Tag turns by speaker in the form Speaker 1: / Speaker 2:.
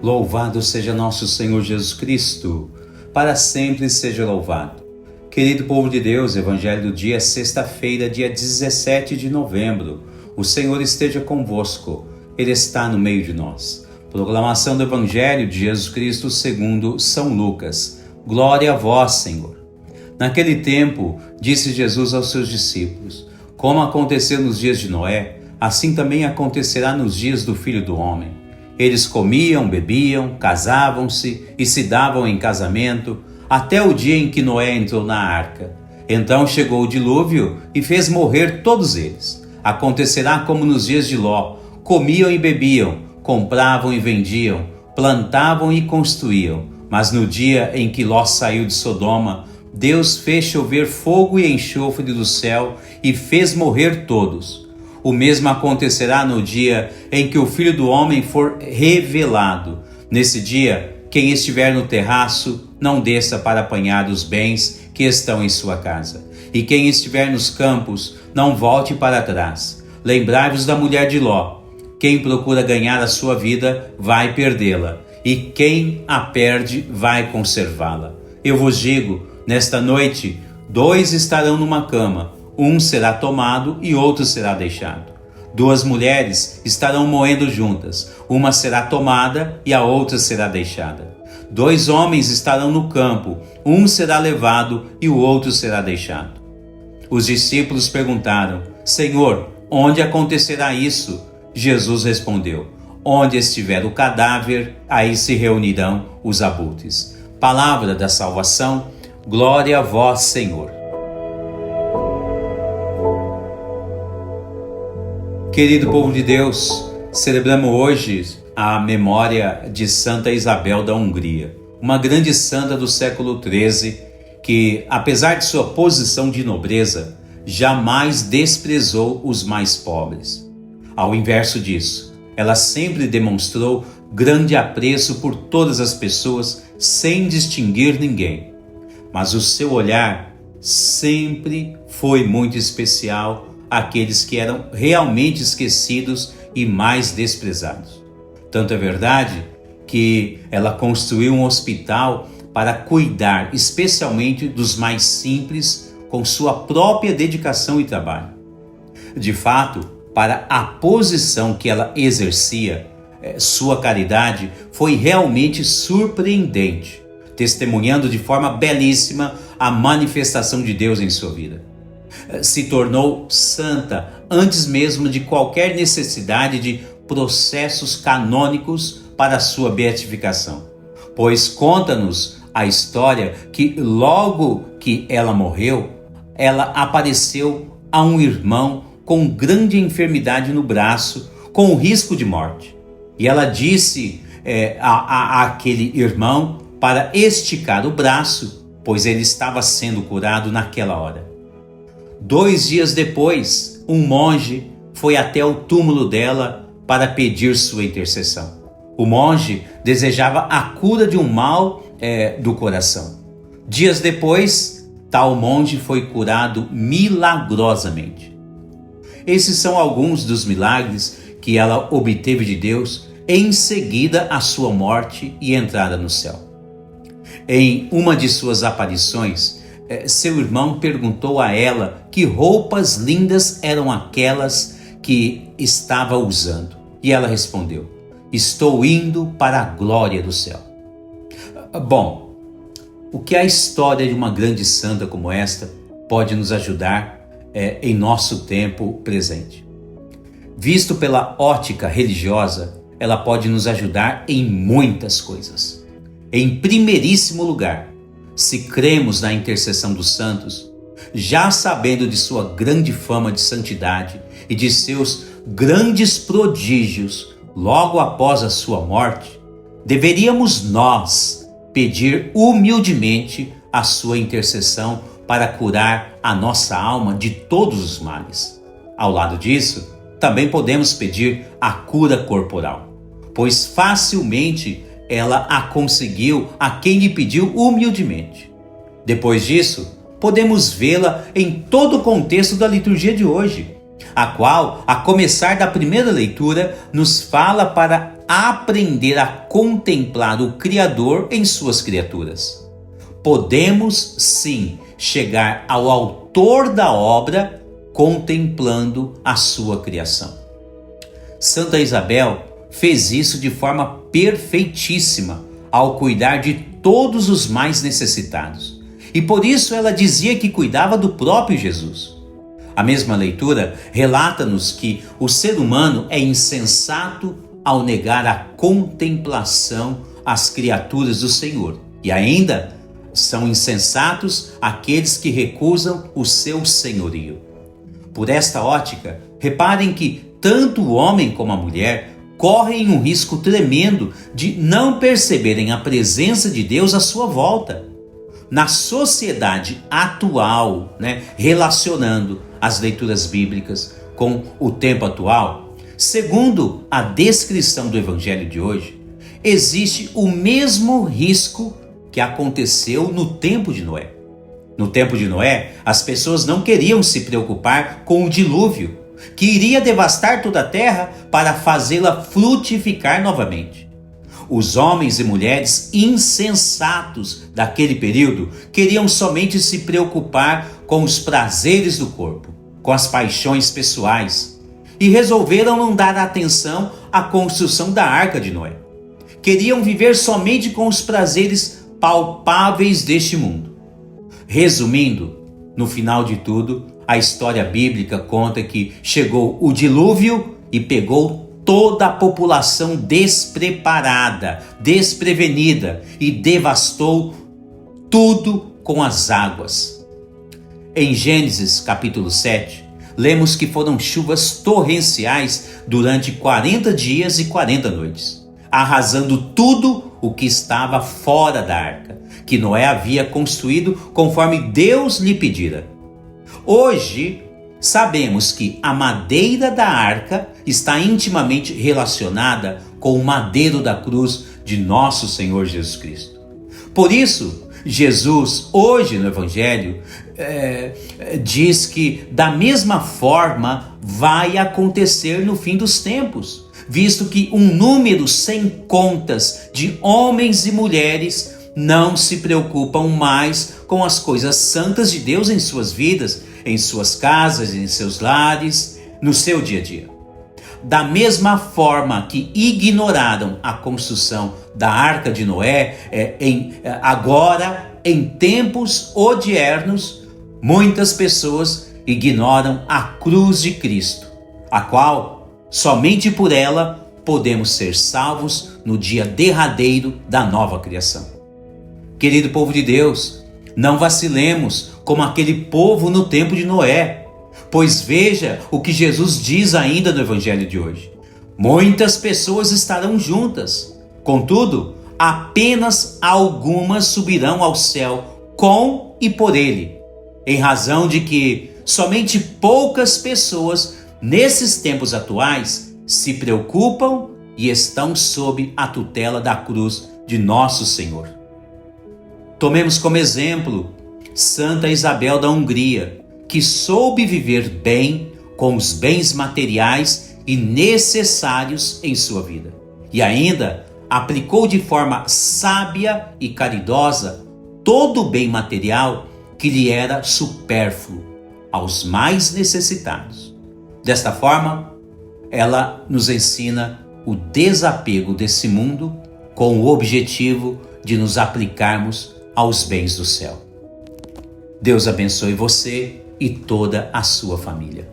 Speaker 1: Louvado seja nosso Senhor Jesus Cristo, para sempre seja louvado. Querido povo de Deus, Evangelho do dia, sexta-feira, dia 17 de novembro. O Senhor esteja convosco, Ele está no meio de nós. Proclamação do Evangelho de Jesus Cristo segundo São Lucas. Glória a vós, Senhor. Naquele tempo, disse Jesus aos seus discípulos: como aconteceu nos dias de Noé, assim também acontecerá nos dias do Filho do Homem. Eles comiam, bebiam, casavam-se e se davam em casamento, até o dia em que Noé entrou na arca. Então chegou o dilúvio e fez morrer todos eles. Acontecerá como nos dias de Ló: comiam e bebiam, compravam e vendiam, plantavam e construíam. Mas no dia em que Ló saiu de Sodoma, Deus fez chover fogo e enxofre do céu e fez morrer todos. O mesmo acontecerá no dia em que o Filho do Homem for revelado. Nesse dia, quem estiver no terraço, não desça para apanhar os bens que estão em sua casa. E quem estiver nos campos, não volte para trás. Lembrai-vos da mulher de Ló. Quem procura ganhar a sua vida, vai perdê-la. E quem a perde, vai conservá-la. Eu vos digo, nesta noite, 2 estarão numa cama. Um será tomado e outro será deixado. 2 mulheres estarão moendo juntas. Uma será tomada e a outra será deixada. 2 homens estarão no campo. Um será levado e o outro será deixado. Os discípulos perguntaram: Senhor, onde acontecerá isso? Jesus respondeu: onde estiver o cadáver, aí se reunirão os abutres. Palavra da salvação. Glória a vós, Senhor. Querido povo de Deus, celebramos hoje a memória de Santa Isabel da Hungria, uma grande santa do século XIII que, apesar de sua posição de nobreza, jamais desprezou os mais pobres. Ao inverso disso, ela sempre demonstrou grande apreço por todas as pessoas sem distinguir ninguém. Mas o seu olhar sempre foi muito especial àqueles que eram realmente esquecidos e mais desprezados. Tanto é verdade que ela construiu um hospital para cuidar especialmente dos mais simples com sua própria dedicação e trabalho. De fato, para a posição que ela exercia, sua caridade foi realmente surpreendente, testemunhando de forma belíssima a manifestação de Deus em sua vida. Se tornou santa antes mesmo de qualquer necessidade de processos canônicos para sua beatificação, pois conta-nos a história que logo que ela morreu, ela apareceu a um irmão com grande enfermidade no braço, com risco de morte. E ela disse àquele irmão para esticar o braço, pois ele estava sendo curado naquela hora. 2 dias depois, um monge foi até o túmulo dela para pedir sua intercessão. O monge desejava a cura de um mal do coração. Dias depois, tal monge foi curado milagrosamente. Esses são alguns dos milagres que ela obteve de Deus em seguida à sua morte e entrada no céu. Em uma de suas aparições, seu irmão perguntou a ela que roupas lindas eram aquelas que estava usando. E ela respondeu: estou indo para a glória do céu. Bom, o que a história de uma grande santa como esta pode nos ajudar em nosso tempo presente? Visto pela ótica religiosa, ela pode nos ajudar em muitas coisas. Em primeiríssimo lugar, se cremos na intercessão dos santos, já sabendo de sua grande fama de santidade e de seus grandes prodígios logo após a sua morte, deveríamos nós pedir humildemente a sua intercessão para curar a nossa alma de todos os males. Ao lado disso, também podemos pedir a cura corporal, pois facilmente ela a conseguiu a quem lhe pediu humildemente. Depois disso, podemos vê-la em todo o contexto da liturgia de hoje, a qual, a começar da primeira leitura, nos fala para aprender a contemplar o Criador em suas criaturas. Podemos, sim, chegar ao autor da obra contemplando a sua criação. Santa Isabel fez isso de forma perfeitíssima ao cuidar de todos os mais necessitados. E por isso ela dizia que cuidava do próprio Jesus. A mesma leitura relata-nos que o ser humano é insensato ao negar a contemplação às criaturas do Senhor. E ainda são insensatos aqueles que recusam o seu senhorio. Por esta ótica, reparem que tanto o homem como a mulher correm um risco tremendo de não perceberem a presença de Deus à sua volta. Na sociedade atual, relacionando as leituras bíblicas com o tempo atual, segundo a descrição do Evangelho de hoje, existe o mesmo risco que aconteceu no tempo de Noé. No tempo de Noé, as pessoas não queriam se preocupar com o dilúvio, que iria devastar toda a terra para fazê-la frutificar novamente. Os homens e mulheres insensatos daquele período queriam somente se preocupar com os prazeres do corpo, com as paixões pessoais, e resolveram não dar atenção à construção da Arca de Noé. Queriam viver somente com os prazeres palpáveis deste mundo. Resumindo, no final de tudo, a história bíblica conta que chegou o dilúvio e pegou toda a população despreparada, desprevenida e devastou tudo com as águas. Em Gênesis capítulo 7, lemos que foram chuvas torrenciais durante 40 dias e 40 noites, arrasando tudo o que estava fora da arca, que Noé havia construído conforme Deus lhe pedira. Hoje, sabemos que a madeira da arca está intimamente relacionada com o madeiro da cruz de nosso Senhor Jesus Cristo. Por isso, Jesus, hoje no Evangelho, diz que da mesma forma vai acontecer no fim dos tempos, visto que um número sem contas de homens e mulheres não se preocupam mais com as coisas santas de Deus em suas vidas, em suas casas, em seus lares, no seu dia a dia. Da mesma forma que ignoraram a construção da Arca de Noé, agora, em tempos odiernos, muitas pessoas ignoram a cruz de Cristo, a qual, somente por ela, podemos ser salvos no dia derradeiro da nova criação. Querido povo de Deus, não vacilemos como aquele povo no tempo de Noé, pois veja o que Jesus diz ainda no Evangelho de hoje. Muitas pessoas estarão juntas, contudo, apenas algumas subirão ao céu com e por ele, em razão de que somente poucas pessoas nesses tempos atuais se preocupam e estão sob a tutela da cruz de nosso Senhor. Tomemos como exemplo Santa Isabel da Hungria, que soube viver bem com os bens materiais e necessários em sua vida. E ainda aplicou de forma sábia e caridosa todo o bem material que lhe era supérfluo aos mais necessitados. Desta forma, ela nos ensina o desapego desse mundo com o objetivo de nos aplicarmos aos bens do céu. Deus abençoe você e toda a sua família.